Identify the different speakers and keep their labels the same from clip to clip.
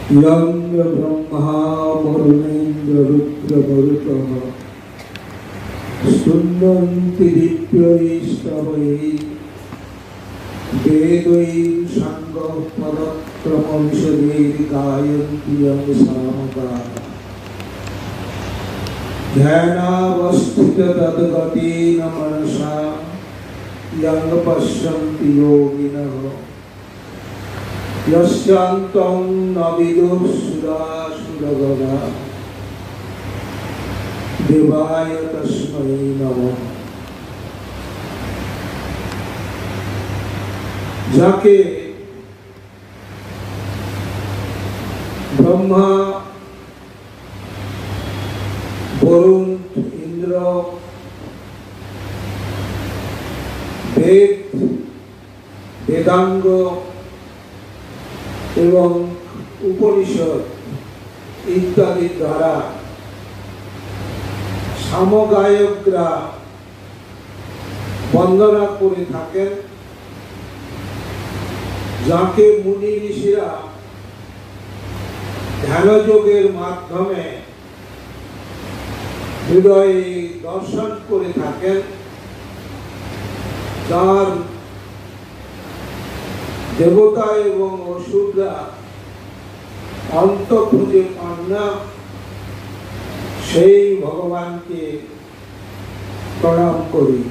Speaker 1: Young Brahma वरुणेन्द्र Rudra मरुतः स्तुन्वन्ति दिव्यैस्तवैः वेदैः साङ्गः पदक्रमविशदैः गायन्ति यं सामगाः ध्यानावस्थिततद्गतेन मनसा यं पश्यन्ति योगिनः यस्यान्तं न विदुः सुरासुरगणा देवाय तस्मै नमः। जाके ब्रह्मा वरुण इंद्र वेद वेदांग एवं उपनिषद इत्यादि द्वारा समगायकरा वंदना करे थाकेन जाके मुनि ऋषिरा ध्यान योगेर माध्यमे हृदय दर्शन करे थाकेन जार देवता एवं असुररा अंत खुঁজে পান না সেই ভগবানকে প্রণাম করি।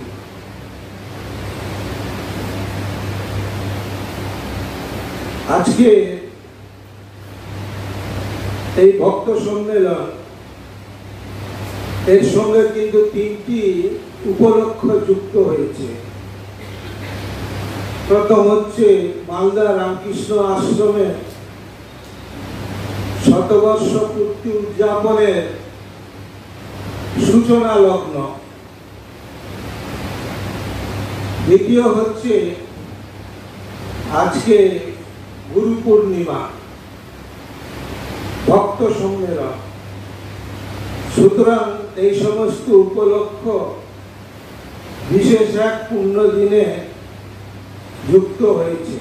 Speaker 1: আজকে এই ভক্ত সম্মেলন এর সঙ্গে কিন্তু তিনটি উপলক্ষ যুক্ত হয়েছে। প্রথম হচ্ছে মালদা রামকৃষ্ণ আশ্রমে শতবর্ষ পূর্তি উদযাপনের সূচনা লগ্ন। দ্বিতীয় হচ্ছে আজকে গুরু পূর্ণিমা ভক্ত সম্মেলন। সুতরাং এই সমস্ত উপলক্ষ বিশেষ এক পূর্ণ দিনে যুক্ত হয়েছে।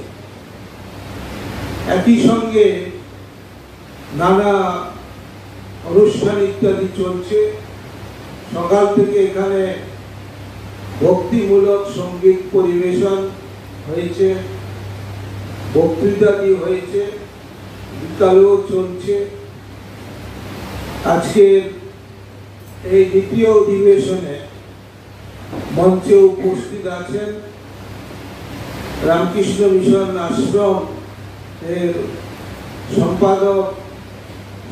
Speaker 1: একই সঙ্গে নানা অনুষ্ঠান ইত্যাদি চলছে। সকাল থেকে এখানে ভক্তিমূলক সঙ্গীত পরিবেশন হয়েছে, বক্তৃতাদি হয়েছে, বিকালেও চলছে। আজকের এই দ্বিতীয় অধিবেশনে মঞ্চে উপস্থিত আছেন রামকৃষ্ণ মিশন আশ্রম এর সম্পাদক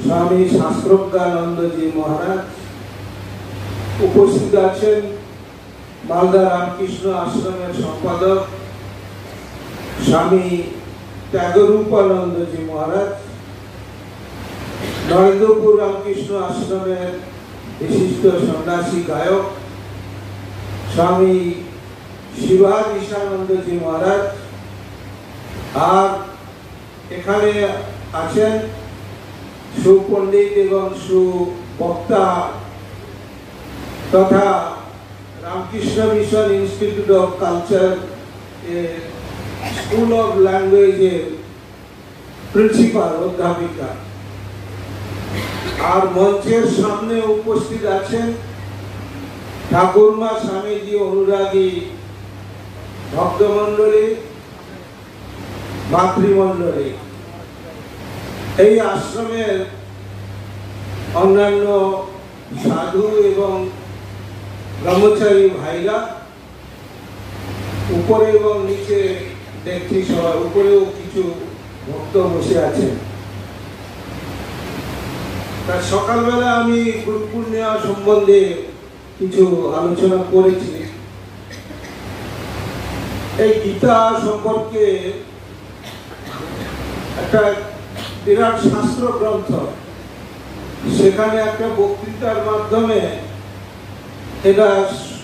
Speaker 1: স্বামী শাস্ত্রজ্ঞানন্দজি মহারাজ, উপস্থিত আছেন মালদা রামকৃষ্ণ আশ্রমের সম্পাদক স্বামী ত্যাগরূপানন্দজি মহারাজ, নরেন্দ্রপুর রামকৃষ্ণ আশ্রমের বিশিষ্ট সন্ন্যাসী গায়ক স্বামী শিবাদিশানন্দজি মহারাজ, আর এখানে আছেন সুপণ্ডিত এবং সুবক্তা তথা Ramakrishna mission institute of culture school of ল্যাঙ্গুয়েজের প্রিন্সিপাল অধ্যাপিকা। আর মঞ্চের সামনে উপস্থিত আছেন ঠাকুরমা স্বামীজি অনুরাগী ভক্তমণ্ডলী, মাতৃমণ্ডলী। এই আশ্রমের অন্যান্য সাধু এবং ব্রহ্মচারী ভাইরা উপরে এবং নিচে দেখছি, সবার উপরেও কিছু ভক্ত বসে আছেন। তার সকালবেলা আমি গুরু পূর্ণিমা সম্বন্ধে কিছু আলোচনা করেছি। এই গীতা সম্পর্কে একটা বিরাট শাস্ত্র গ্রন্থ, সেখানে একটা বক্তৃতার মাধ্যমে এটা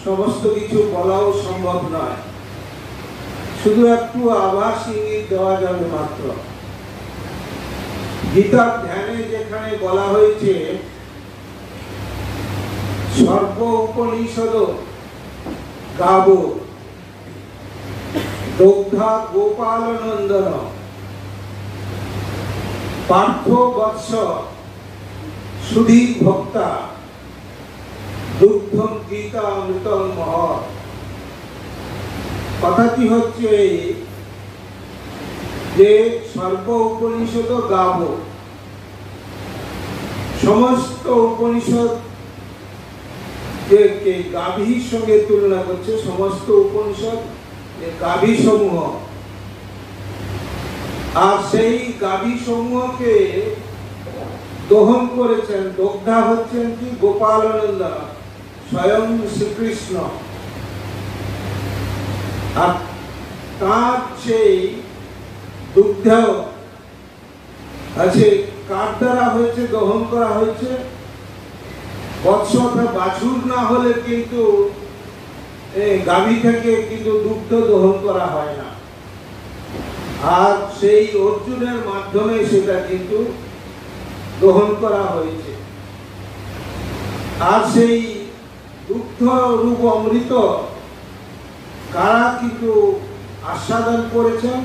Speaker 1: সমস্ত কিছু বলাও সম্ভব নয়, শুধু একটু আভাস ইঙ্গিত দেওয়া যাবে মাত্র। গীতার ধ্যানে যেখানে বলা হয়েছে সর্ব উপনিষদ গাব দগ্ধা গোপাল নন্দন পার্থ বৎস সুধী ভক্তা দুগ্ধম গীতা অমৃতম মহৎ। কথাটি হচ্ছে এই যে সর্ব উপনিষদ গাব, সমস্ত উপনিষদ কে গাভীর সঙ্গে তুলনা করছে, সমস্ত উপনিষদ গাভী সমূহ, আর সেই গাভী সমূহকে দহন করেছেন, দগ্ধা হচ্ছেন কি গোপালানন্দ স্বয়ং শ্রীকৃষ্ণ। আর তার সেই দুগ্ধ আছে কার দ্বারা হয়েছে, দহন করা হয়েছে। বৎস অর্থাৎ বাছুর না হলে কিন্তু গাভী থেকে কিন্তু দুগ্ধ দহন করা হয় না, আর সেই অর্জুনের মাধ্যমে সেটা কিন্তু গ্রহণ করা হয়েছে। আর সেই দুগ্ধ রূপ অমৃত কারা কিন্তু আস্বাদন করেছেন,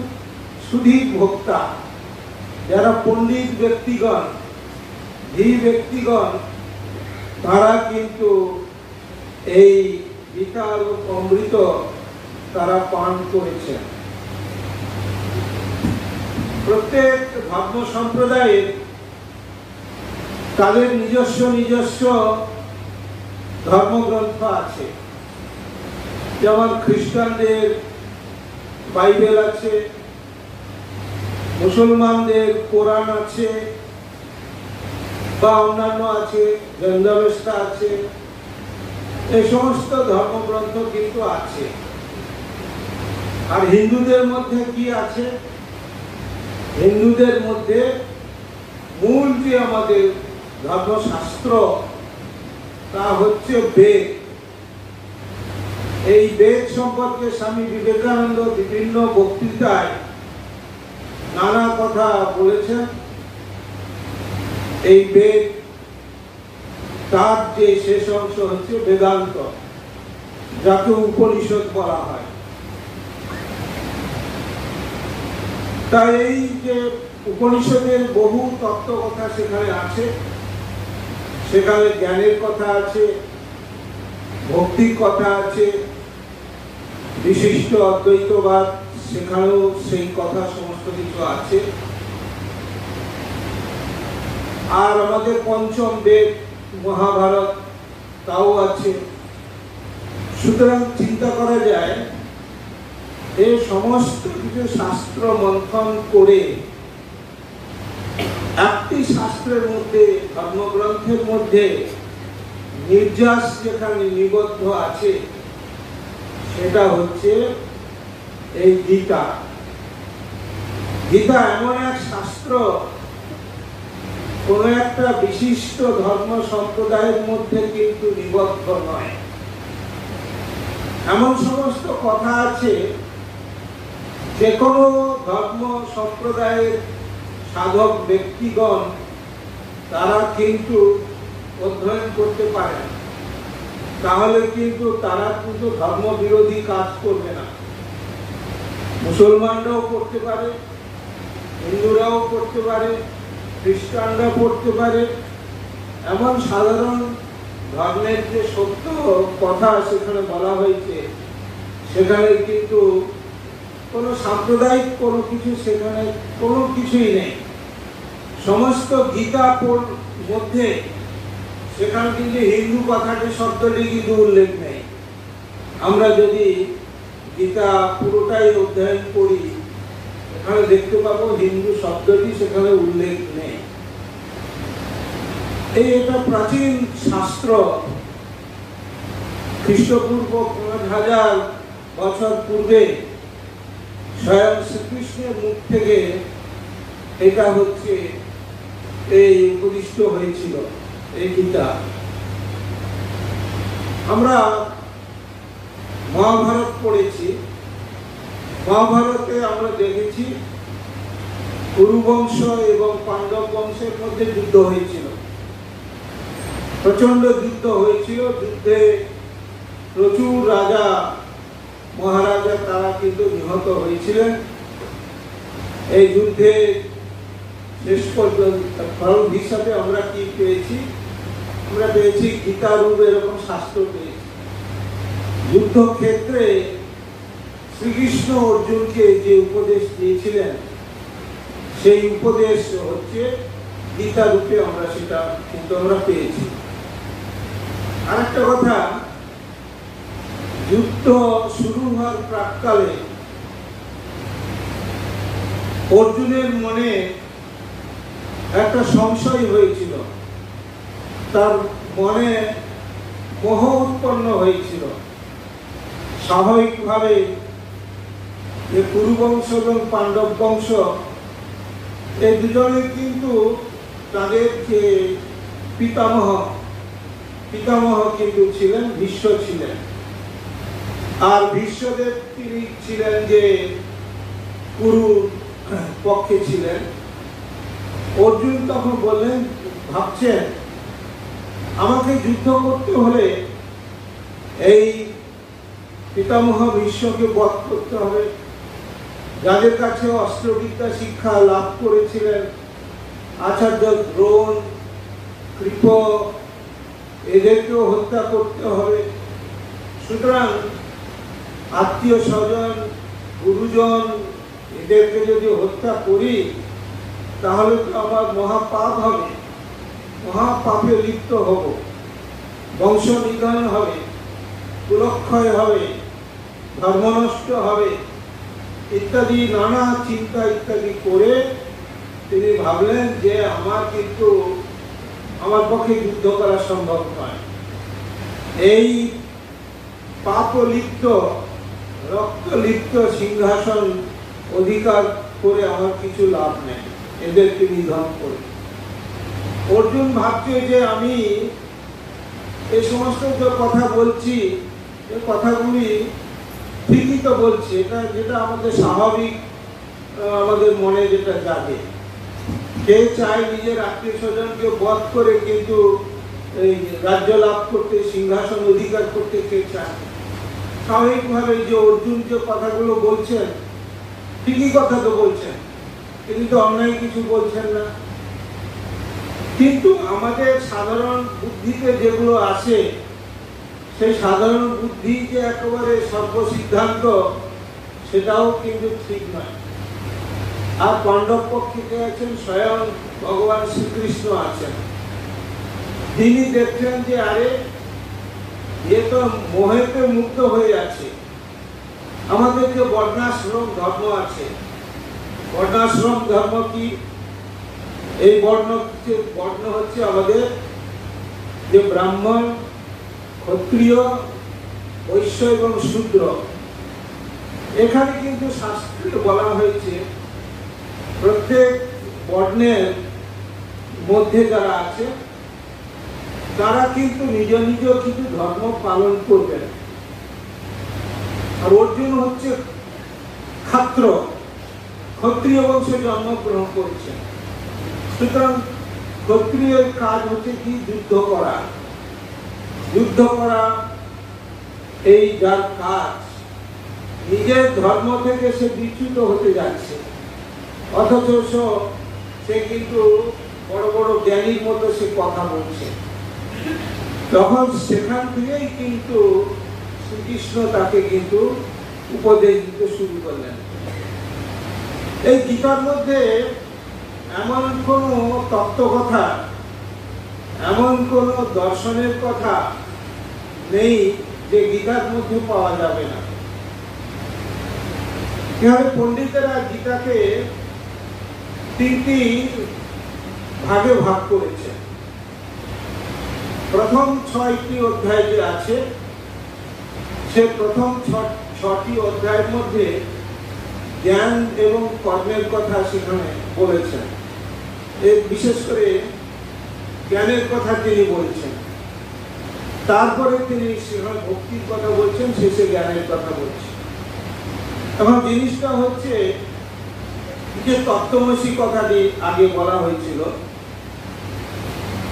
Speaker 1: সুধী ভোক্তা, যারা পণ্ডিত ব্যক্তিগণ, এই ব্যক্তিগণ তারা কিন্তু এই গীতার অমৃত তারা পান করেছেন। প্রত্যেক ধর্ম সম্প্রদায়ের তাদের নিজস্ব নিজস্ব ধর্মগ্রন্থ আছে। যেমন খ্রিস্টানদের বাইবেল আছে, মুসলমানদের কোরআন আছে, বা অন্যান্য আছে, জন্দাবেস্তা আছে, এই সমস্ত ধর্মগ্রন্থ কিন্তু আছে। আর হিন্দুদের মধ্যে কি আছে? হিন্দুদের মধ্যে মূল যে আমাদের ধর্মশাস্ত্র তা হচ্ছে বেদ। এই বেদ সম্পর্কে স্বামী বিবেকানন্দ বিভিন্ন বক্তৃতায় নানা কথা বলেছেন। এই বেদ তার যে শেষ অংশ হচ্ছে বেদান্ত, যাকে উপনিষদ বলা হয়। তাই এই যে উপনিষদের বহু তত্ত্ব কথা সেখানে আছে, সেখানে জ্ঞানের কথা আছে, ভক্তির কথা আছে, বিশিষ্ট অদ্বৈতবাদ সেখানেও সেই কথা সমস্ত কিছু আছে। আর আমাদের পঞ্চম বেদ মহাভারত তাও আছে। সুতরাং চিন্তা করা যায় এই সমস্ত কিছু শাস্ত্র মন্থন করে একটি শাস্ত্রের মধ্যে, ধর্মগ্রন্থের মধ্যে নির্যাস যেখানে নিবদ্ধ আছে সেটা হচ্ছে এই গীতা। গীতা এমন এক শাস্ত্র, কোন একটা বিশিষ্ট ধর্ম সম্প্রদায়ের মধ্যে কিন্তু নিবদ্ধ নয়। এমন সমস্ত কথা আছে যে কোনো ধর্ম সম্প্রদায়ের সাধক ব্যক্তিগণ তারা কিন্তু অধ্যয়ন করতে পারে, তাহলে কিন্তু তারা কিন্তু ধর্ম বিরোধী কাজ করবে না। মুসলমানরাও করতে পারে, হিন্দুরাও করতে পারে, খ্রিস্টানরা পড়তে পারে। এমন সাধারণ ধর্মের যে সত্য কথা সেখানে বলা হয়েছে, সেখানে কিন্তু কোনো সাম্প্রদায়িক কোনো কিছু সেখানে কোনো কিছুই নেই। সমস্ত গীতা মধ্যে সেখানে কিন্তু হিন্দু কথাটি শব্দটি কিন্তু উল্লেখ নেই। আমরা যদি গীতা পুরোটাই অধ্যয়ন করি এখানে দেখতে পাবো হিন্দু শব্দটি সেখানে উল্লেখ নেই। এটা প্রাচীন শাস্ত্র, খ্রিস্টপূর্ব 5000 বছর পূর্বে স্বয়ং শ্রীকৃষ্ণের মুখ থেকে এটা হচ্ছে এই উপদিষ্ট হয়েছিল এই গীতা। আমরা মহাভারত পড়েছি, মহাভারতে আমরা দেখেছি কুরুবংশ এবং পাণ্ডব বংশের মধ্যে যুদ্ধ হয়েছিল, প্রচন্ড যুদ্ধ হয়েছিল। যুদ্ধে প্রচুর রাজা মহারাজা তারা কিন্তু নিহত হয়েছিলেন। এই যুদ্ধে শেষ পর্যন্ত ফল হিসাবে আমরা কি পেয়েছি? আমরা পেয়েছি গীতারূপ এরকম শাস্ত্র পেয়েছি। যুদ্ধক্ষেত্রে শ্রীকৃষ্ণ অর্জুনকে যে উপদেশ দিয়েছিলেন সেই উপদেশ হচ্ছে গীতা রূপে আমরা সেটা কিন্তু আমরা পেয়েছি। আরেকটা কথা, যুদ্ধ শুরু হওয়ার প্রাক্কালে অর্জুনের মনে একটা সংশয় হয়েছিল, তার মনে মোহ উৎপন্ন হয়েছিল। স্বাভাবিকভাবে যে কুরুবংশ এবং পাণ্ডব বংশ এই দুজনে কিন্তু তাদের যে পিতামহ কিন্তু ছিলেন ভীষ্ম ছিলেন। আর ভীষ্মদেব তিনি ছিলেন যে কুরু পক্ষে ছিলেন। অর্জুন তখন বললেন, ভাবছেন আমাকে যুদ্ধ করতে হলে এই পিতামহ ভীষ্মকে বধ করতে হবে, যাদের কাছে অস্ত্রবিদ্যা শিক্ষা লাভ করেছিলেন আচার্য দ্রোণ, কৃপ, এদেরকেও হত্যা করতে হবে। সুতরাং আত্মীয় স্বজন, গুরুজন এদেরকে যদি হত্যা করি তাহলে তো আমার মহাপাপ হবে, মহাপাপে লিপ্ত হব, বংশ নিধন হবে, কুলক্ষয় হবে, ধর্মনষ্ট হবে ইত্যাদি নানা চিন্তা ইত্যাদি করে তিনি ভাবলেন যে আমার পক্ষে যুদ্ধ করা সম্ভব নয়। এই পাপলিপ্ত রক্তলিপ্ত সিংহাসন অধিকার করে আমার কিছু লাভ নেই, এদেরকে নিধন করে। অর্জুন ভাবছে যে আমি এই সমস্ত যে কথা বলছি, এই কথাগুলি ঠিকই তো বলছি, এটা যেটা আমাদের স্বাভাবিক, আমাদের মনে যেটা জাগে। কে চায় নিজের আত্মীয় স্বজনকে বধ করে কিন্তু এই রাজ্য লাভ করতে, সিংহাসন অধিকার করতে কে চায়? স্বাভাবিকভাবে যে অর্জুন যে কথাগুলো বলছেন ঠিকই কথা তো বলছেন, তিনি তো অন্যায় কিছু বলছেন না। কিন্তু আমাদের সাধারণ বুদ্ধিতে যেগুলো আসে, সেই সাধারণ বুদ্ধি যে একেবারে সর্বসিদ্ধান্ত সেটাও কিন্তু ঠিক নয়। আর পাণ্ডব পক্ষে আছেন স্বয়ং ভগবান শ্রীকৃষ্ণ আছেন, তিনি দেখছেন যে আরে এ তো মোহেতে মুক্ত হয়ে আছে। আমাদের যে বর্ণাশ্রম ধর্ম আছে, বর্ণাশ্রম ধর্ম কি? এই বর্ণ হচ্ছে আমাদের যে ব্রাহ্মণ, ক্ষত্রিয়, বৈশ্য এবং শূদ্র। এখানে কিন্তু শাস্ত্রে বলা হয়েছে প্রত্যেক বর্ণের মধ্যে যারা আছে তারা কিন্তু নিজ নিজ কিছু ধর্ম পালন করবেন। আর অর্জুন হচ্ছে ক্ষত্রিয় বংশে জন্মগ্রহণ করেছেন। সুতরাং ক্ষত্রিয়ের কাজ হচ্ছে কি? যুদ্ধ করা এই যার কাজ, নিজের ধর্ম থেকে সে বিচ্যুত হতে যাচ্ছে, অথচ সে কিন্তু বড় বড় জ্ঞানীর মতো সে কথা বলছে। তখন সেখান থেকেই কিন্তু শ্রীকৃষ্ণ তাকে কিন্তু উপদেশ দিতে শুরু করলেন। এই গীতার মধ্যে এমন কোন তত্ত্বকথা, এমন কোন দর্শনের কথা নেই যে গীতার মধ্যে পাওয়া যাবে না। এখানে পণ্ডিতেরা গীতাকে তিনটি ভাগে ভাগ করেছে। প্রথম 6টি অধ্যায় যে আছে, সে প্রথম 6টি অধ্যায়ের মধ্যে জ্ঞান এবং কর্মের কথা সেখানে বলেছেন। বিশেষ করে জ্ঞানের কথা তিনি বলছেন, তারপরে তিনি সেখানে ভক্তির কথা বলছেন, শেষে জ্ঞানের কথা বলছেন। এখন জিনিসটা হচ্ছে যে তত্ত্বমসি কথাটি আগে বলা হয়েছিল,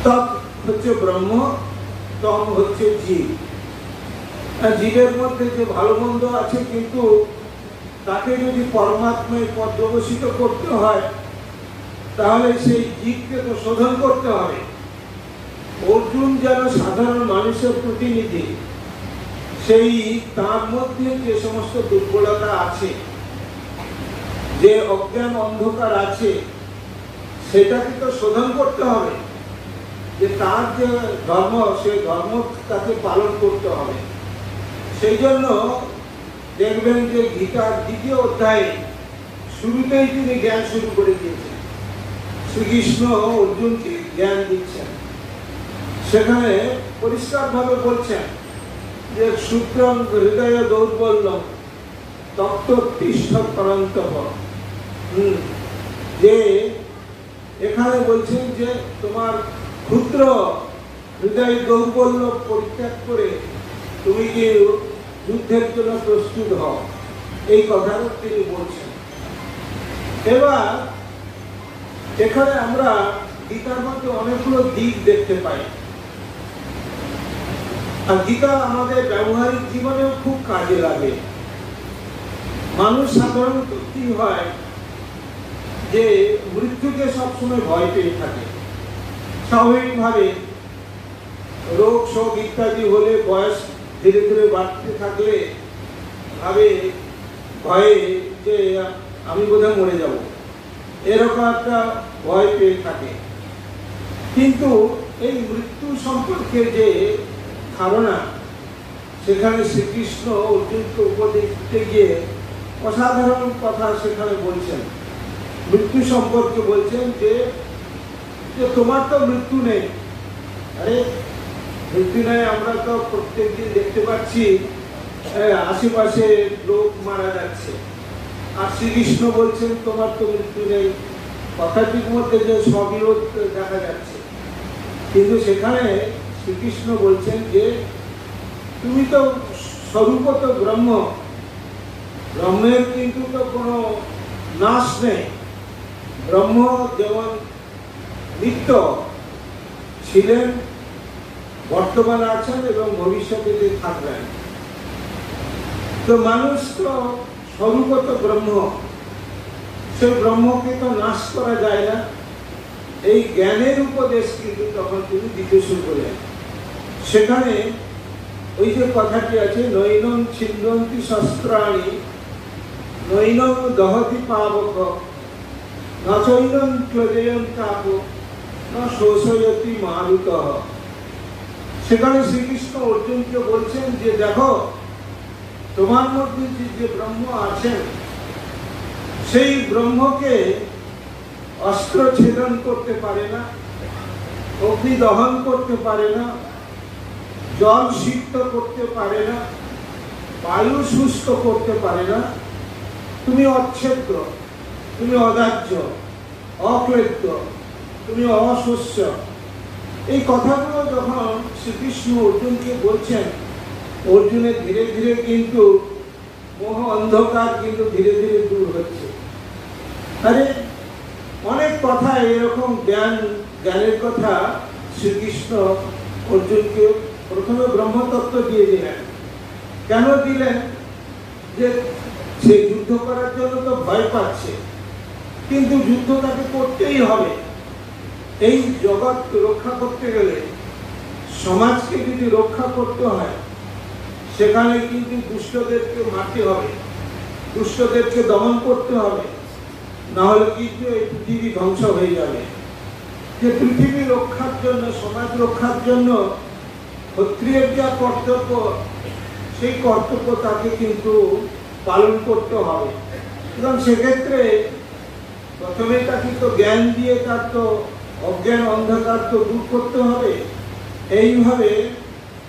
Speaker 1: তৎ হচ্ছে ব্রহ্ম, তম হচ্ছে জীব। জীবের মধ্যে যে ভালো মন্দ আছে, কিন্তু তাকে যদি পরমাত্মায় পর্যবসিত করতে হয় তাহলে সেই জীবকে তো শোধন করতে হবে। অর্জুন যেন সাধারণ মানুষের প্রতিনিধি, সেই তার মধ্যে যে সমস্ত দুর্বলতা আছে, যে অজ্ঞান অন্ধকার আছে, সেটাকে তো শোধন করতে হবে। যে তার যে ধর্ম, সেই ধর্ম তাকে পালন করতে হবে। সেই জন্য দেখবেন যে গীতার 2য় অধ্যায়ে শুরুতেই তিনি জ্ঞান শুরু করে দিয়েছেন। শ্রীকৃষ্ণ অর্জুনকে জ্ঞান দিচ্ছেন। সেখানে পরিষ্কারভাবে বলছেন যে সূত্রং হৃদয় দৌর্বল্যম তত্ত্বতিষ্ঠ পরন্তপ। যে এখানে বলছেন যে তোমার ক্ষুদ্র হৃদয় দৌর্বল্য পরিত্যাগ করে তুমি কি যুদ্ধের জন্য প্রস্তুত হও, এই কথা তিনি বলছেন। এবার এখানে আমরা গীতার মধ্যে অনেকগুলো দিক দেখতে পাই, আর গীতা আমাদের ব্যবহারিক জীবনেও খুব কাজে লাগে। মানুষ সাধারণত কি হয় যে মৃত্যুকে সবসময় ভয় পেয়ে থাকে। স্বাভাবিকভাবে রোগ শোক ইত্যাদি হলে, বয়স ধীরে ধীরে বাড়তে থাকলে ভাবে ভয়ে যে আমি বোধহয় মরে যাব, এরকম একটা ভয় পেয়ে থাকে। কিন্তু এই মৃত্যু সম্পর্কে যে ধারণা, সেখানে শ্রীকৃষ্ণ অর্জুনকে উপদেশ দিতে গিয়ে অসাধারণ কথা সেখানে বলছেন। মৃত্যু সম্পর্কে বলছেন যে তোমার তো মৃত্যু নেই। আরে মৃত্যু নেই, আমরা তো প্রত্যেকদিন দেখতে পাচ্ছি আশেপাশে লোক মারা যাচ্ছে, আর শ্রীকৃষ্ণ বলছেন তোমার তো মৃত্যু নেই। কথাটির মধ্যে যে স্ববিরোধ দেখা যাচ্ছে, কিন্তু সেখানে শ্রীকৃষ্ণ বলছেন যে তুমি তো স্বরূপত ব্রহ্ম, ব্রহ্মের কিন্তু তো কোনো নাশ নেই। ব্রহ্ম যেমন নিত্য ছিলেন, বর্তমানে আছেন এবং ভবিষ্যতে থাকবেন। তো মানুষ তো স্বরূপত ব্রহ্ম, সেই ব্রহ্মকে তো নাশ করা যায় না। এই জ্ঞানের উপদেশ কিন্তু তখন তিনি দিতে শুরু করলেন। সেখানে ওই যে কথাটি আছে, নৈনং ছিন্নন্তি শস্ত্রাণি নৈনং দহতি পাবক না চৈনং ক্লেদয়ং তাপ না শোষয়তি মারুতঃ। সেখানে শ্রীকৃষ্ণ অর্জুনকে বলছেন যে দেখো, তোমার মধ্যে যে ব্রহ্ম আছেন, সেই ব্রহ্মকে অস্ত্র ছেদন করতে পারে না, অগ্নি দহন করতে পারে না, জল সিক্ত করতে পারে না, বায়ু শুষ্ক করতে পারে না। তুমি অচ্ছেদ্য, তুমি অদাহ্য, অক্লেদ্য, তুমি অশস্য। এই কথাগুলো যখন শ্রীকৃষ্ণ অর্জুনকে বলছেন, অর্জুনের ধীরে ধীরে কিন্তু মোহ অন্ধকার কিন্তু ধীরে ধীরে দূর হচ্ছে। আরে অনেক কথা এরকম জ্ঞানের কথা শ্রীকৃষ্ণ অর্জুনকে প্রথমে ব্রহ্মতত্ত্ব দিয়ে দিলেন। কেন দিলেন? যে সে যুদ্ধ করার জন্য তো ভয় পাচ্ছে, কিন্তু যুদ্ধ তাকে করতেই হবে। এই জগৎ রক্ষা করতে গেলে, সমাজকে যদি রক্ষা করতে হয়, সেখানে কিন্তু দুষ্টদেরকে মারতে হবে, দুষ্টদেরকে দমন করতে হবে, না হলে কিন্তু এই পৃথিবী ধ্বংস হয়ে যাবে। যে পৃথিবী রক্ষার জন্য, সমাজ রক্ষার জন্য ক্ষত্রিয়ের যা কর্তব্য, সেই কর্তব্য তাকে কিন্তু পালন করতে হবে। এবং সেক্ষেত্রে প্রথমে তাকে তো জ্ঞান দিয়ে তার তো অজ্ঞান অন্ধকার তো দূর করতে হবে। এইভাবে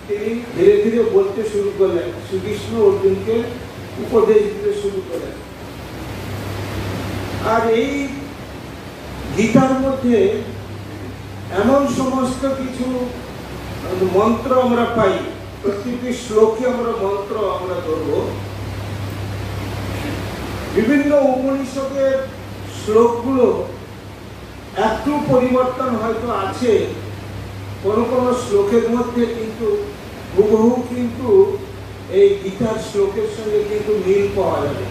Speaker 1: তিনি ধীরে ধীরে বলতে শুরু করলেন, শ্রীকৃষ্ণ অর্জুনকে উপদেশ দিতে শুরু করলেন। আর এই গীতার মধ্যে এমন সমস্ত কিছু মন্ত্র আমরা পাই, প্রতিটি শ্লোকে আমরা মন্ত্র আমরা ধরব। বিভিন্ন উপনিষদের শ্লোকগুলো একটু পরিবর্তন হয়তো আছে, কোনো কোনো শ্লোকের মধ্যে কিন্তু হুবহু কিন্তু এই গীতার শ্লোকের সঙ্গে কিন্তু মিল পাওয়া যাবে।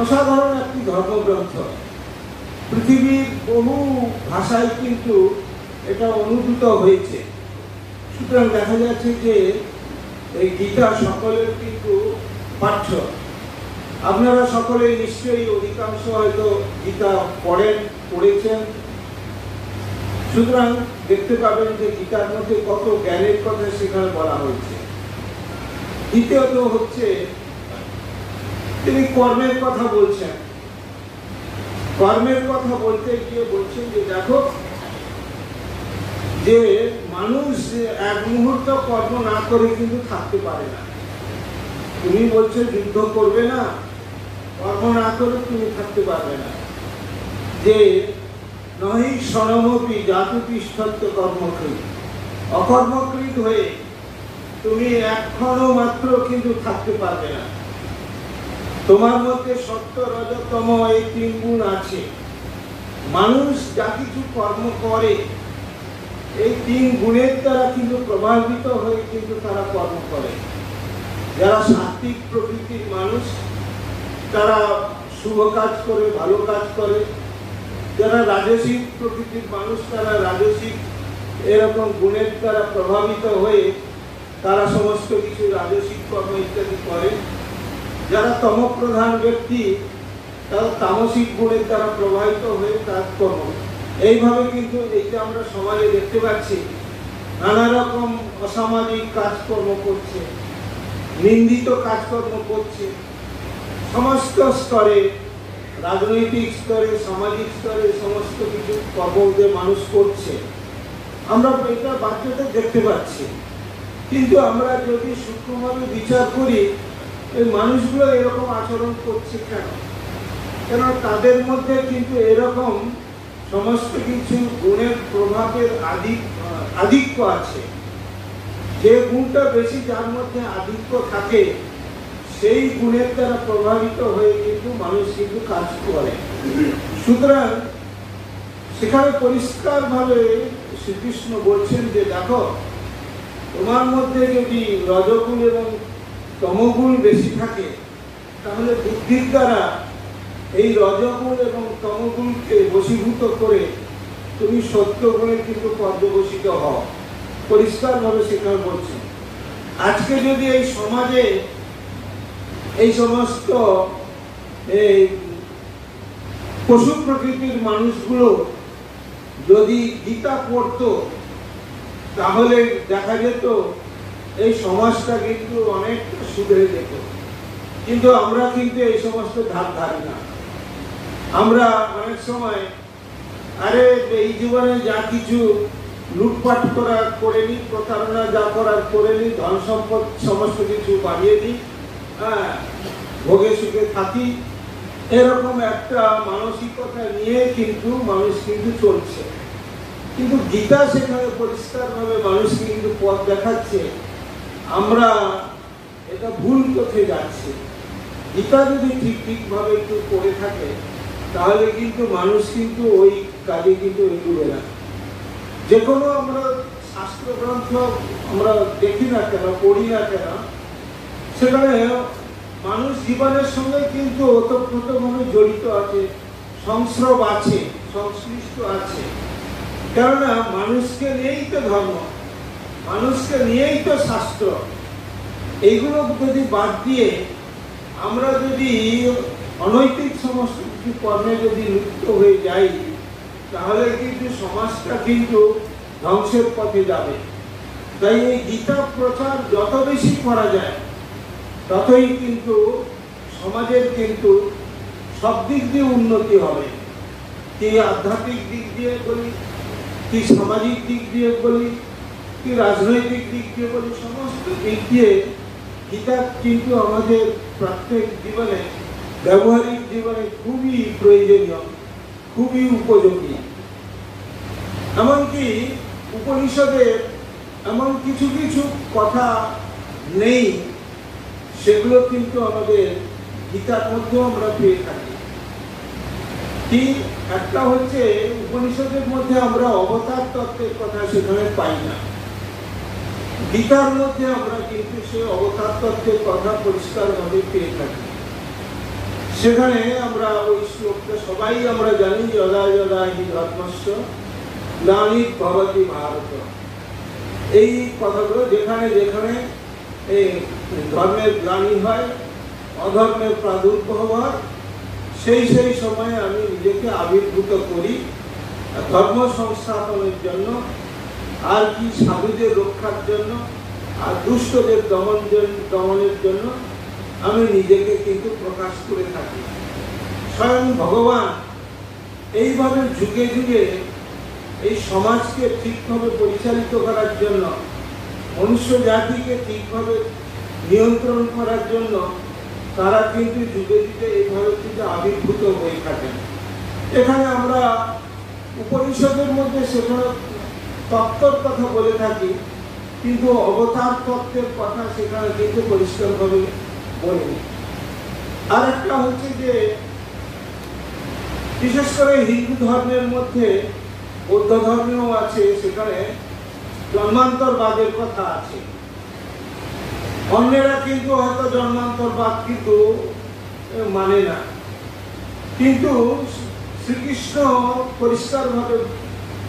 Speaker 1: অসাধারণ একটি ধর্মগ্রন্থ। পৃথিবীর বহু ভাষায় কিন্তু এটা অনুদিত হয়েছে। সুতরাং দেখা যাচ্ছে যে এই গীতা সকলের কিন্তু পাঠ্য। আপনারা সকলে নিশ্চয়ই অধিকাংশ হয়তো গীতা পড়েছেন। সুতরাং দেখতে পাবেন যে গীতার মধ্যে কত জ্ঞানের কথা সেখানে বলা হয়েছে। দ্বিতীয়ত হচ্ছে তিনি কর্মের কথা বলছেন। কর্মের কথা বলতে গিয়ে বলছেন যে দেখো, যে মানুষ এক মুহূর্ত কর্ম না করে কিন্তু থাকতে পারে না। তুমি বলছো যুদ্ধ করবে না, কর্ম না করে তুমি থাকতে পারবে না। যে নহি স্বনমপি জাতুতিষ্ঠত্ব কর্মকৃত, অকর্মকৃত হয়ে তুমি এক ক্ষণ মাত্র কিন্তু থাকতে পারবে না। তোমার মধ্যে সত্য রজতম এই 3 গুণ আছে। মানুষ যা কিছু কর্ম করে এই 3 গুণের দ্বারা কিন্তু প্রভাবিত হয়ে কিন্তু তারা কর্ম করে। যারা সাত্বিক প্রকৃতির মানুষ তারা শুভ কাজ করে, ভালো কাজ করে। যারা রাজসিক প্রকৃতির মানুষ তারা রাজসিক এরকম গুণের দ্বারা প্রভাবিত হয়ে তারা সমস্ত কিছু রাজসিক কর্ম ইত্যাদি করে। যারা তমপ্রধান ব্যক্তি তারা তামসিক গুণের দ্বারা প্রভাবিত হয়ে কাজ কর্ম। এইভাবে কিন্তু এই যে আমরা সমাজে দেখতে পাচ্ছি নানা রকম অসামাজিক কাজকর্ম করছে, নিন্দিত কাজকর্ম করছে সমস্ত স্তরে, রাজনৈতিক স্তরে, সামাজিক স্তরে সমস্ত কিছু কর্ম যে মানুষ করছে। আমরা এটা বাচ্চাদের দেখতে পাচ্ছি। কিন্তু আমরা যদি সূক্ষ্মভাবে বিচার করি এই মানুষগুলো এরকম আচরণ করছে কেন? কেন তাদের মধ্যে কিন্তু এরকম সমস্ত কিছু গুণের প্রভাবের আধিক্য আছে। যে গুণটা বেশি যার মধ্যে আধিক্য থাকে সেই গুণের দ্বারা প্রভাবিত হয়ে কিন্তু মানুষ কিন্তু কাজ করে। সুতরাং সেখানে পরিষ্কার ভাবে শ্রীকৃষ্ণ বলছেন যে দেখো, তোমার মধ্যে যদি রজগুণ এবং তমগুণ বেশি থাকে তাহলে বুদ্ধির দ্বারা এই রজগুণ এবং তমগুণকে বশীভূত করে তুমি সত্য গুণে কিন্তু পর্যবসিত হও। পরিষ্কার ভাবে সেখানে বলছে। আজকে যদি এই সমাজে এই সমস্ত এই পশু প্রকৃতির মানুষগুলো যদি গীতা পড়তো তাহলে দেখা যেত এই সমাজটা কিন্তু অনেকটা সুধরে যেত। কিন্তু আমরা কিন্তু এই সমস্ত ধার ধারি না। আমরা অনেক সময় আরে এই জীবনে যা কিছু লুটপাট করে নি, প্রতারণা যা করার করে নি, ধন সম্পদ সমস্ত কিছু বাড়িয়ে নি, হ্যাঁ, ভোগে সুখে থাকি, এরকম একটা মানসিকতা নিয়ে কিন্তু মানুষ কিন্তু চলছে। কিন্তু গীতা সেখানে পরিষ্কার ভাবে মানুষকে কিন্তু পথ দেখাচ্ছে আমরা এটা ভুল পথে যাচ্ছি। গীতা যদি ঠিকভাবে একটু পড়ে থাকে তাহলে কিন্তু মানুষ কিন্তু ওই কাজে কিন্তু এগুলো না। যে কোনো আমরা শাস্ত্র গ্রন্থ আমরা দেখি না কেন, পড়ি না কেন, সেখানে মানুষ জীবনের সঙ্গে কিন্তু ওতপ্রোতভাবে জড়িত আছে, সংস্রব আছে, সংশ্লিষ্ট আছে। কেননা মানুষকে নিয়েই তো ধর্ম, মানুষকে নিয়েই তো শাস্ত্র। এইগুলো যদি বাদ দিয়ে আমরা যদি অনৈতিক সমস্ত কিছু কর্মে যদি লিপ্ত হয়ে যাই তাহলে কিন্তু সমাজটা কিন্তু ধ্বংসের পথে যাবে। তাই এই গীতা প্রচার যত বেশি করা যায় ততই কিন্তু সমাজের কিন্তু সব দিক দিয়ে উন্নতি হবে। কি আধ্যাত্মিক দিক দিয়ে বলি, কি সামাজিক দিক দিয়ে বলি, কি রাজনৈতিক দিক দিয়ে বলি, সমস্ত দিক দিয়ে গীতা কিন্তু আমাদের প্রত্যেক জীবনে, ব্যবহারিক জীবনে খুবই প্রয়োজনীয়, খুবই উপযোগী। এমনকি উপনিষদের এমন কিছু কিছু কথা নেই সেগুলো কিন্তু আমাদের গীতার মধ্যেও আমরা পেয়ে থাকি। কি একটা হচ্ছে উপনিষদের মধ্যে আমরা অবতার তত্ত্বের কথা সেখানে পাই না, গীতার মধ্যে আমরা কিন্তু সেই অবতার তত্ত্বের কথা পরিষ্কারভাবে পেয়ে থাকি। সেখানে আমরা ওই শ্লোকটা সবাই আমরা জানি, যদা যদা হি ধর্মস্য গ্লানির্ভবতি ভারত। এই কথাগুলো যেখানে যেখানে এই ধর্মের গ্লানি হয়, অধর্মের প্রাদুর্ভাব হয়, সেই সেই সময়ে আমি নিজেকে আবির্ভূত করি ধর্ম সংস্থাপনের জন্য, আর কি সাধুদের রক্ষার জন্য, আর দুষ্টদের দমনের জন্য আমি নিজেকে কিন্তু প্রকাশ করে থাকি। স্বয়ং ভগবান এইভাবে যুগে যুগে এই সমাজকে ঠিকভাবে পরিচালিত করার জন্য, মনুষ্য জাতিকে ঠিকভাবে নিয়ন্ত্রণ করার জন্য তারা কিন্তু যুগে যুগে এইভাবে কিন্তু আবির্ভূত হয়ে থাকেন। এখানে আমরা উপনিষদের মধ্যে সেখানে তত্ত্বর কথা বলে থাকি, কিন্তু অবতার তত্ত্বের কথা সেখানে কিন্তু পরিষ্কারভাবে বলিনি। আর একটা হচ্ছে যে বিশেষ করে হিন্দু ধর্মের মধ্যে, বৌদ্ধ ধর্মেও আছে, সেখানে জন্মান্তরবাদের কথা আছে। অন্যেরা কিন্তু হয়তো জন্মান্তরবাদ কিন্তু মানে না, কিন্তু শ্রীকৃষ্ণ পরিষ্কারভাবে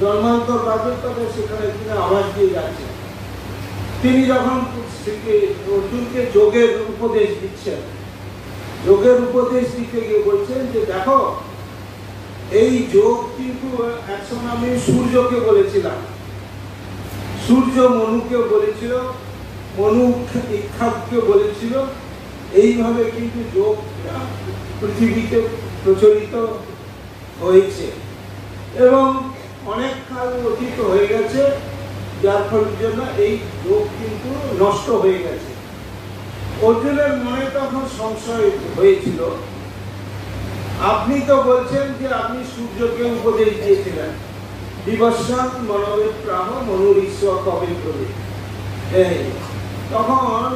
Speaker 1: জন্মান্তরবাদের কথা সেখানে তিনি আভাস দিয়ে যাচ্ছেন। তিনি যখন অর্জুনকে যোগের উপদেশ দিচ্ছেন, যোগের উপদেশ দিতে গিয়ে বলছেন যে দেখো, এই যোগ কিন্তু একসময় আমি সূর্যকে বলেছিলাম, সূর্য মনুকে বলেছিল, মনু ইক্ষাকে বলেছিল, এইভাবে কিন্তু যোগ পৃথিবীতে প্রচলিত হয়েছে এবং অনেক কাল অতীত হয়ে গেছে, যার ফলের জন্য এই যোগ কিন্তু নষ্ট হয়ে গেছে। অর্জুনের মনে তখন সংশয় হয়েছিল, আপনি তো বলছেন যে আপনি সূর্যকে উপদেশ দিয়েছিলেন, বিবস্বান মনবের প্রাহ মনুর ঈশ্বর কবে করে, তখন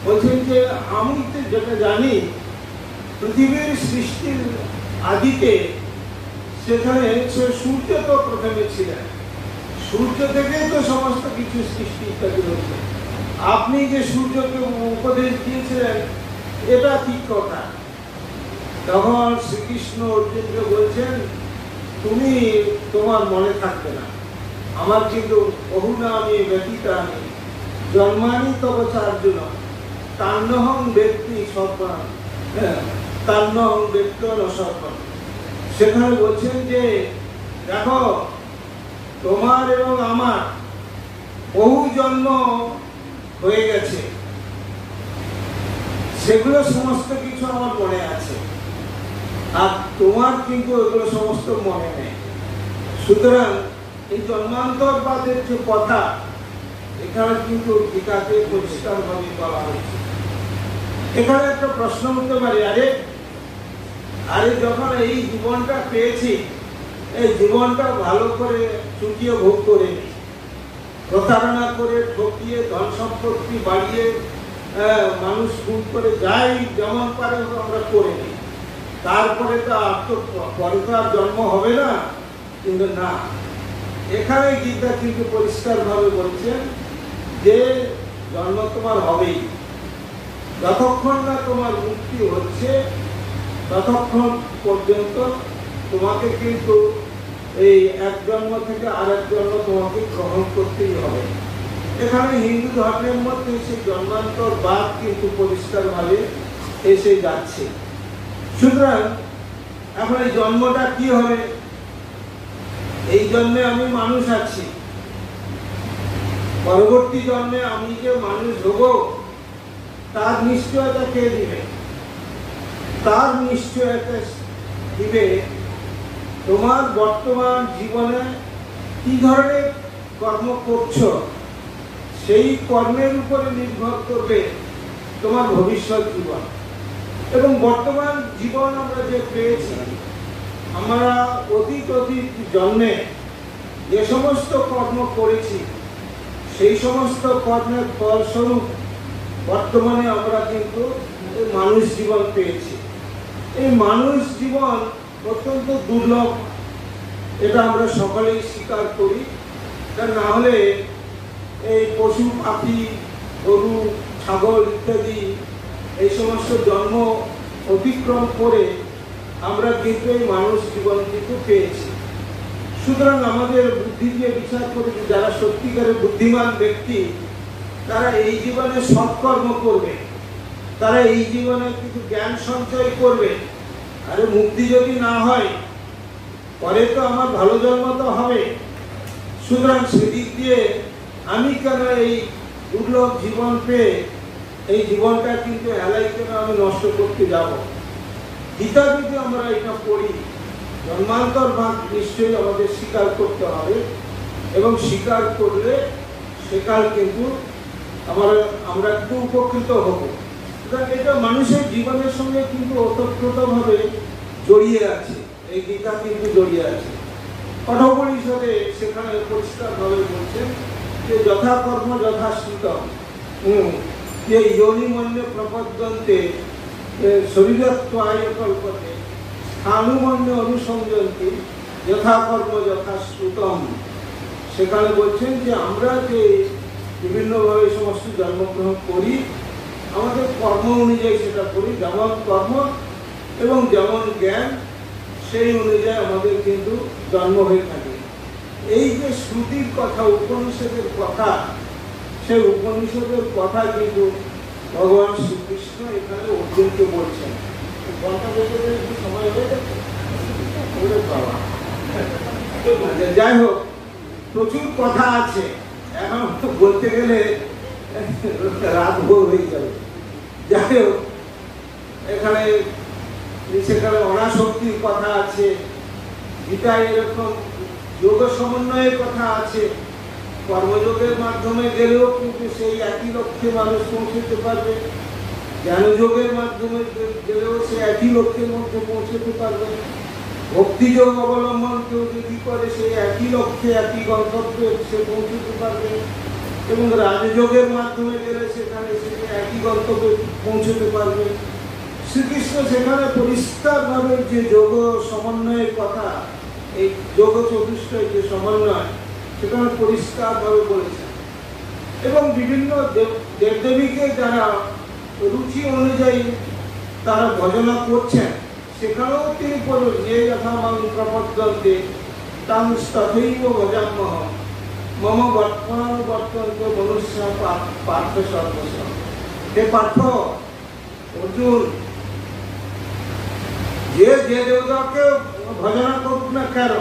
Speaker 1: বলছেন যে আমি তো যেটা জানি পৃথিবীর সৃষ্টির আদিতে সেখানে সূর্য তো প্রথমে ছিলেন, সূর্য থেকেই তো সমস্ত কিছু সৃষ্টি ইত্যাদি হচ্ছে। আপনি যে সূর্যকে উপদেশ দিয়েছিলেন এটা ঠিক কথা। তখন শ্রীকৃষ্ণ অর্জুনকে বলছেন, তুমি তোমার মনে থাকবে না, আমার কিন্তু বহুনামী ব্যতীতানি জন্মানি তব চার্জুন তান্নহং ব্যক্তি সর্বান, তান্নহং ব্যক্ত সর্বান। সেখানে বলছেন যে দেখো, তোমার এবং আমার বহু জন্ম হয়ে গেছে, সেগুলো সমস্ত কিছু আমার মনে আছে, আর তোমার কিন্তু এগুলো সমস্ত মনে নেই। সুতরাং এই জন্মান্তরবাদের যে কথা এখানে কিন্তু গীতাতে পরিষ্কারভাবে বলা হয়েছে। এখানে একটা প্রশ্ন হতে পারে, আরে যখন এই জীবনটা পেয়েছি, এই জীবনটা ভালো করে চুটিয়ে ভোগ করে নি, প্রতারণা করে ঠকিয়ে ধন সম্পত্তি বাড়িয়ে মানুষ খুন করে যাই যেমন পারে আমরা করে নিই, তারপরে তো পরে তো আর জন্ম হবে না। কিন্তু না, এখানে গীতা কিন্তু পরিষ্কারভাবে বলছেন যে জন্ম তোমার হবেই, যতক্ষণ না তোমার মুক্তি হচ্ছে ততক্ষণ পর্যন্ত তোমাকে কিন্তু এই এক জন্ম থেকে আর এক জন্ম তোমাকে গ্রহণ করতেই হবে। এখানে হিন্দু ধর্মের মধ্যে সেই জন্মান্তরবাদ কিন্তু পরিষ্কারভাবে এসে যাচ্ছে। সুতরাং এখন এই জন্মটা কি হবে, এই জন্মে আমি মানুষ আছি, পরবর্তী জন্মে আমি যে মানুষ হব তার নিশ্চয়তা কে দিবে? তার নিশ্চয়তা দিবে তোমার বর্তমান জীবনে কি ধরনের কর্ম করছো, সেই কর্মের উপরে নির্ভর করবে তোমার ভবিষ্যৎ জীবন। এবং বর্তমান জীবন আমরা যে পেয়েছি, আমরা অতীত জন্মে যে সমস্ত কর্ম করেছি সেই সমস্ত কর্মের ফলস্বরূপ বর্তমানে আমরা কিন্তু মানুষ জীবন পেয়েছি। এই মানুষ জীবন অত্যন্ত দুর্লভ, এটা আমরা সকলেই স্বীকার করি। তা না হলে এই পশু পাখি, গরু, ছাগল ইত্যাদি এই সমস্ত জন্ম অতিক্রম করে আমরা কিন্তু এই মানুষ জীবন কিন্তু পেয়েছি। সুতরাং আমাদের বুদ্ধি দিয়ে বিচার করে যারা সত্যিকারের বুদ্ধিমান ব্যক্তি, তারা এই জীবনে সৎকর্ম করবে, তারা এই জীবনে কিছু জ্ঞান সঞ্চয় করবে। আরে মুক্তি যদি না হয় পরে তো আমার ভালো জন্ম তো হবে। সুতরাং সেদিক দিয়ে আমি কেন এই দুর্লভ জীবন পেয়ে এই জীবনটা কিন্তু এলাই কেন আমি নষ্ট করতে যাব। গীতা যদি আমরা এটা পড়ি, জন্মান্তর ভাগ নিশ্চয়ই আমাদের স্বীকার করতে হবে, এবং স্বীকার করলে সেকাল কিন্তু আমরা একটু উপকৃত হব। এটা মানুষের জীবনের সঙ্গে কিন্তু ওতপ্রোতভাবে জড়িয়ে আছে, এই গীতা কিন্তু জড়িয়ে আছে। কঠোপনিষদে সেখানে পরিষ্কারভাবে বলছেন যে যথাকর্ম যথাশ্রিতম যে যোনি মন্যে প্রপদ্যন্তে শরীরত্বায় কল্পতে স্থানুমন্যে অনুসঞ্জন্তি যথাকর্ম যথাশ্রুতম। সেখানে বলছেন যে আমরা যে বিভিন্নভাবে সমস্ত জন্মগ্রহণ করি, আমাদের কর্ম অনুযায়ী সেটা করি, যেমন কর্ম এবং যেমন জ্ঞান সেই অনুযায়ী আমাদের কিন্তু জন্ম হয়ে থাকে। এই যে শ্রুতির কথা, উপনিষদের কথা, সেই উপনিষদের কথা কিন্তু ভগবান শ্রীকৃষ্ণ এখানে অর্জুনকে বলছেন। সময় হয়ে গেছে, যাই হোক, প্রচুর কথা আছে, এখন তো বলতে গেলে রাত ভোর হয়ে যাবে। যাই হোক, এখানে সেখানে অনাসক্তির কথা আছে, গীতায় এরকম যোগ সমন্বয়ের কথা আছে। কর্মযোগের মাধ্যমে গেলেও কিন্তু সেই একই লক্ষ্যে মানুষ পৌঁছতে পারবে, জ্ঞানযোগের মাধ্যমে গেলেও সে একই লক্ষ্যের মধ্যে পৌঁছতে পারবে। ভক্তিযোগ অবলম্বন কেউ যদি করে সেই একই লক্ষ্যে একই গন্তব্যে সে পৌঁছতে পারবে, এবং রাজযোগের মাধ্যমে গেলে সেখানে সে একই গন্তব্যে পৌঁছতে পারবে। শ্রীকৃষ্ণ সেখানে পরিষ্কারভাবে যে যোগ সমন্বয়ের কথা, এই যোগ চতুষ্টয়ের যে সমন্বয়, সেখানে পরিষ্কারভাবে বলেছেন। এবং বিভিন্ন দেবদেবীকে যারা রুচি অনুযায়ী তারা ভজনা করছেন, সেখানেও তিনি বলেন যে যথামাং প্রপদ্যন্তে তাং তথৈব ভজাম্যহম মম বর্তমানুবর্তন্ত মনুষ্য পার্থ সর্বস্ব। হে পার্থ, অর্জুন, যে যে দেবতাকে ভজনা করুক না কেন,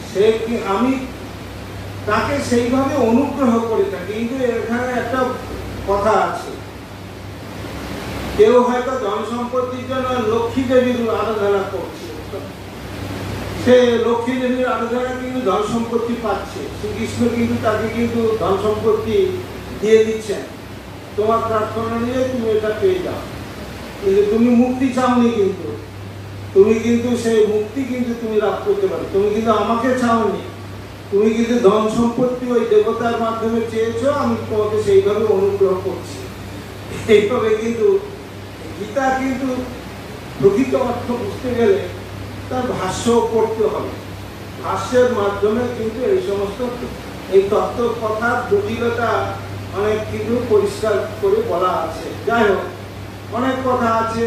Speaker 1: সে কি আমি তাকে সেইভাবে অনুগ্রহ করে থাকি। কিন্তু এখানে একটা কথা আছে, কেউ হয়তো ধন সম্পত্তির জন্য লক্ষ্মী দেবীর আরাধনা করছে, সে লক্ষ্মী দেবীর আরাধনা কিন্তু ধন সম্পত্তি পাচ্ছে, শ্রীকৃষ্ণ কিন্তু তাকে কিন্তু ধন সম্পত্তি দিয়ে দিচ্ছেন, তোমার প্রার্থনা নিয়ে তুমি এটা পেয়ে যাও। কিন্তু তুমি মুক্তি চাওনি, কিন্তু তুমি কিন্তু সেই মুক্তি কিন্তু তুমি লাভ করতে পারো, তুমি কিন্তু আমাকে চাওনি, তুমি কিন্তু ধন সম্পত্তি ওই দেবতার মাধ্যমে চেয়েছো, আমি তোমাকে সেইভাবে অনুগ্রহ করছি। এইভাবে কিন্তু গীতা কিন্তু প্রকৃত অর্থ বুঝতে গেলে তার ভাষ্য পড়তে হবে। ভাষ্যের মাধ্যমে কিন্তু এই সমস্ত এই তত্ত্ব কথার জটিলতা অনেক কিন্তু পরিষ্কার করে বলা আছে। যাই হোক, অনেক কথা আছে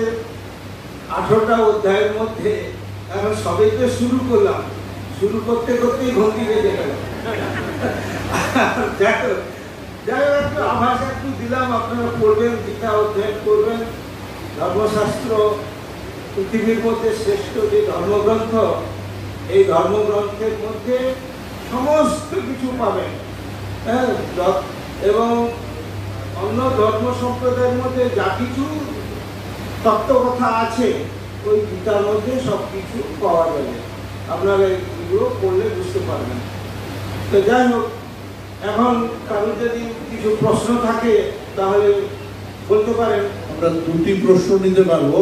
Speaker 1: 18টা অধ্যায়ের মধ্যে। এখন সবাই তো শুরু করলাম, শুরু করতে করতেই ঘন্টি বেজে গেল। যাই হোক, একটু আভাস একটু দিলাম, আপনারা পড়বেন, গীতা অধ্যয়ন করবেন। ধর্মশাস্ত্র পৃথিবীর মধ্যে শ্রেষ্ঠ যে ধর্মগ্রন্থ, এই ধর্মগ্রন্থের মধ্যে সমস্ত কিছু পাবেন। হ্যাঁ, এবং অন্য ধর্ম সম্প্রদায়ের মধ্যে যা কিছু তত্ত্ব কথা আছে, ওই গীতার মধ্যে সব কিছু পাওয়া যাবে। আপনারা এগুলো পড়লে বুঝতে পারবেন। তো যাই হোক, এখন কারোর যদি কিছু প্রশ্ন থাকে তাহলে বলতে পারেন।
Speaker 2: আমরা 2টি প্রশ্ন নিতে পারবো,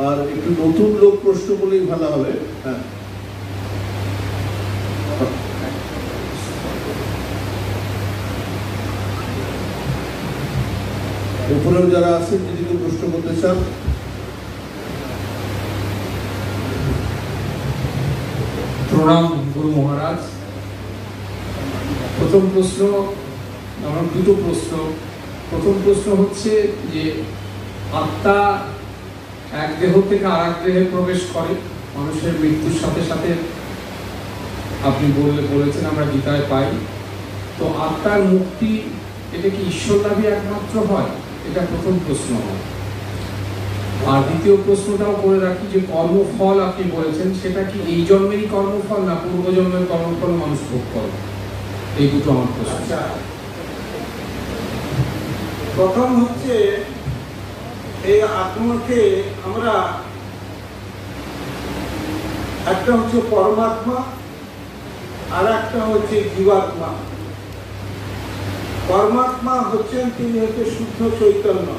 Speaker 2: আর একটু নতুন লোক প্রশ্ন বলেই ভালো হবে। হ্যাঁ, উপরেও যারা আছেন যদি কেউ প্রশ্ন করতে চান।
Speaker 3: প্রণাম গুরু মহারাজ। প্রথম প্রশ্ন, আমার দুটো প্রশ্ন। প্রথম প্রশ্ন হচ্ছে যে আত্মা এক দেহ থেকে আর এক দেহে প্রবেশ করে মানুষের মৃত্যুর সাথে সাথে। আপনি বলেছেন আমরা গীতায় পাই। তো আত্মার মুক্তি এটা কি ঈশ্বর লাভই একমাত্র হয়? এটা প্রথম প্রশ্ন হয়। আর দ্বিতীয় প্রশ্নটাও করে রাখি যে কর্মফল আপনি বলেছেন সেটা কি এই জন্মেরই কর্মফল না পূর্বজন্মের কর্মফল মানুষ ভোগ করে? এই দুটো আমার প্রশ্ন।
Speaker 1: আচ্ছা, প্রথম হচ্ছে এই আত্মাকে আমরা একটা হচ্ছে পরমাত্মা আর একটা হচ্ছে জীবাত্মা। পরমাত্মা হচ্ছেন তিনি হচ্ছে শুদ্ধ চৈতন্য।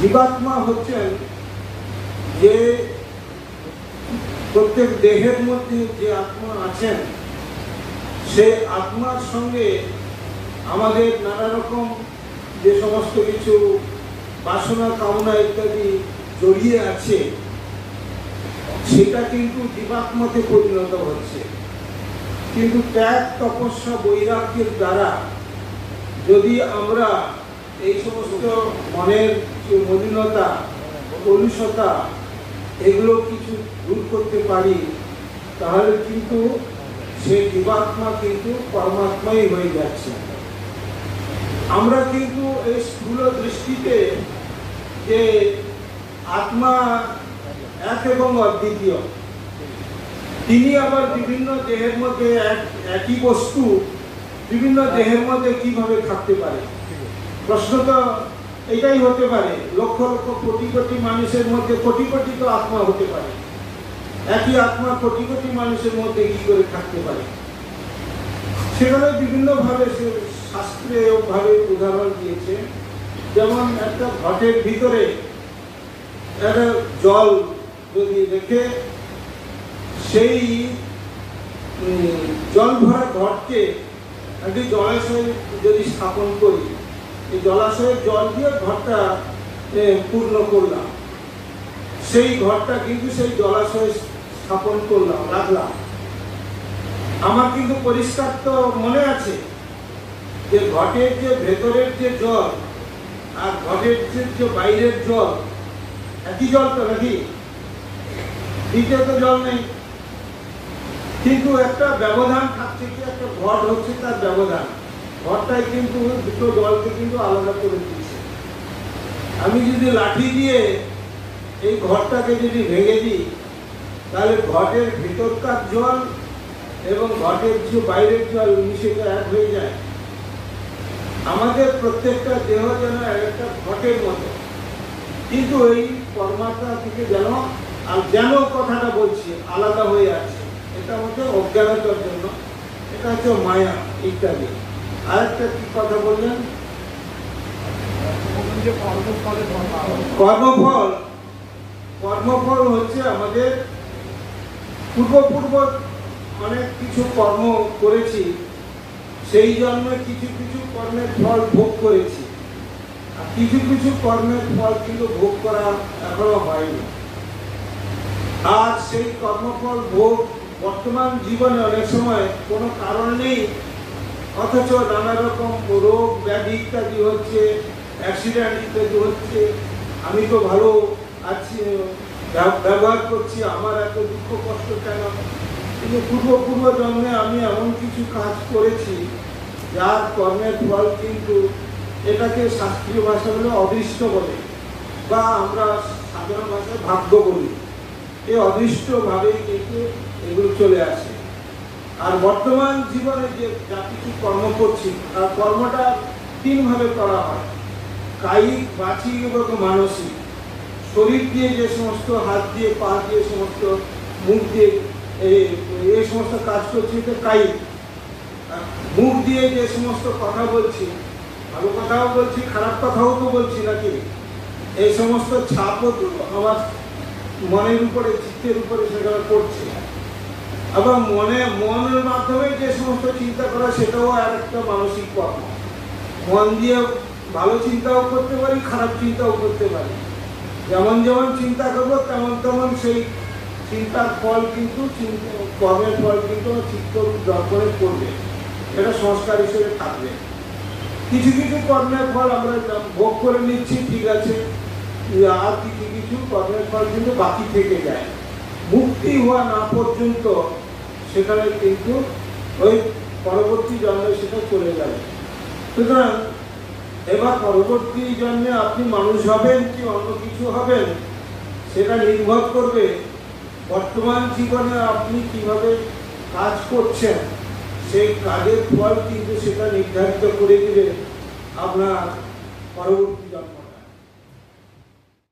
Speaker 1: জীবাত্মা হচ্ছেন যে প্রত্যেক দেহের মধ্যে যে আত্মা আছেন সেই আত্মার সঙ্গে আমাদের নানা রকম যে সমস্ত কিছু বাসনা কামনা ইত্যাদি জড়িয়ে আছে সেটা কিন্তু জীবাত্মাতে পরিণত হচ্ছে। কিন্তু ত্যাগ তপস্যা বৈরাগ্যের দ্বারা যদি আমরা এই সমস্ত মনের যে মলিনতা কলুষতা এগুলো কিছু দূর করতে পারি তাহলে কিন্তু সে জীবাত্মা কিন্তু পরমাত্মাই হয়ে যাচ্ছে। আমরা কিন্তু এই স্থূল দৃষ্টিতে যে আত্মা এক এবং অদ্বিতীয়, তিনি আবার বিভিন্ন দেহের মধ্যে একই বস্তু বিভিন্ন দেহের মধ্যে কিভাবে থাকতে পারে? প্রশ্ন তো এটাই হতে পারে। লক্ষ লক্ষ কোটি কোটি মানুষের মধ্যে কোটি কোটি তো আত্মা হতে পারে, একই আত্মা কোটি কোটি মানুষের মধ্যে কি করে থাকতে পারে? সেখানে বিভিন্ন ভাবে শাস্ত্রীয় ভাবে উদাহরণ দিয়েছে। যেমন একটা ঘটের ভিতরে একটা জল যদি রেখে সেই জল ভরা ঘটকে একটি জলাশয় যদি স্থাপন করি, এই জলাশয়ের জল দিয়ে ঘরটা পূর্ণ করলাম, সেই ঘরটা কিন্তু সেই জলাশয়ে স্থাপন করলাম, রাখলাম। আমার কিন্তু পরিষ্কার তো মনে আছে যে ঘটের যে ভেতরের যে জল আর ঘটের যে বাইরের জল একই জল তো নাকি? দ্বিতীয় তো জল নেই, কিন্তু একটা ব্যবধান থাকছে, কি একটা ঘট হচ্ছে তার ব্যবধান। ঘরটাই কিন্তু দুটো জলকে কিন্তু আলাদা করে দিচ্ছে। আমি যদি লাঠি দিয়ে এই ঘরটাকে যদি ভেঙে দিই তাহলে ঘটের ভেতরকার জল এবং ঘটের যে বাইরের জল মিশে এক হয়ে যায়। আমাদের প্রত্যেকটা দেহ যেন একটা ঘটের মতো, কিন্তু এই পরমাত্মা থেকে যেন আর যেন কথাটা বলছি আলাদা হয়ে আছে। এটা হচ্ছে অজ্ঞানতার জন্য, এটা হচ্ছে মায়া ইত্যাদি। আরেকটা কি কথা বললেন? কর্মফল। কর্মফল হচ্ছে আমাদের পূর্ব অনেক কিছু কর্ম করেছি, সেই জন্য কিছু কিছু কর্মের ফল ভোগ করেছি, আর কিছু কিছু কর্মের ফল কিন্তু ভোগ করা এখনো হয়নি। আর সেই কর্মফল ভোগ বর্তমান জীবনে অনেক সময় কোনো কারণ নেই, অথচ নানা রকম রোগ ব্যাধি ইত্যাদি হচ্ছে, অ্যাক্সিডেন্ট ইত্যাদি হচ্ছে। আমি তো ভালো আছি, ব্যবহার করছি, আমার এত দুঃখ কষ্ট কেন? কিন্তু পূর্ব জন্মে আমি এমন কিছু কাজ করেছি যার কর্মের ফল কিন্তু এটাকে শাস্ত্রীয় ভাষা বলে অদৃষ্ট বলে, বা আমরা সাধারণ ভাষায় ভাগ্য বলি। এই অদৃষ্টভাবে কিন্তু এগুলো চলে আসে। আর বর্তমান জীবনে যে যা কিছু কর্ম করছি আর কর্মটা তিনভাবে করা হয়: কায়িক, বাচিক এবং মানসিক। শরীর দিয়ে যে সমস্ত, হাত দিয়ে পা দিয়ে সমস্ত, মুখ দিয়ে এই সমস্ত কাজ করছি এটা কায়িক। মুখ দিয়ে যে সমস্ত কথা বলছি, ভালো কথাও বলছি খারাপ কথাও তো বলছি নাকি, এই সমস্ত ছাপও তো আমার মনের উপরে চিত্তের উপরে সেখানে পড়ছে। আবার মনের মাধ্যমে যে সমস্ত চিন্তা করা সেটাও আর একটা মানসিক কর্ম। মন দিয়ে ভালো চিন্তাও করতে পারি, খারাপ চিন্তাও করতে পারি। যেমন যেমন চিন্তা করবো তেমন তেমন সেই চিন্তার ফল কিন্তু কর্মের ফল কিন্তু চিত্ত দর্পণে পড়বে, এটা সংস্কার হিসেবে থাকবে। কিছু কিছু কর্মের ফল আমরা ভোগ করে নিচ্ছি, ঠিক আছে, আর কিছু কিছু কর্মের ফল কিন্তু বাকি থেকে যায়। মুক্তি হওয়া না পর্যন্ত সেখানে কিন্তু ওই পরবর্তী জন্মে সেটা চলে যাবে। সুতরাং এবার পরবর্তী জন্মে আপনি মানুষ হবেন কি অন্য কিছু হবেন সেটা নির্ভর করবে বর্তমান জীবনে আপনি কিভাবে কাজ করছেন, সেই কাজের ফল কিন্তু সেটা নির্ধারিত করে দিবে আপনার পরবর্তী জন্ম।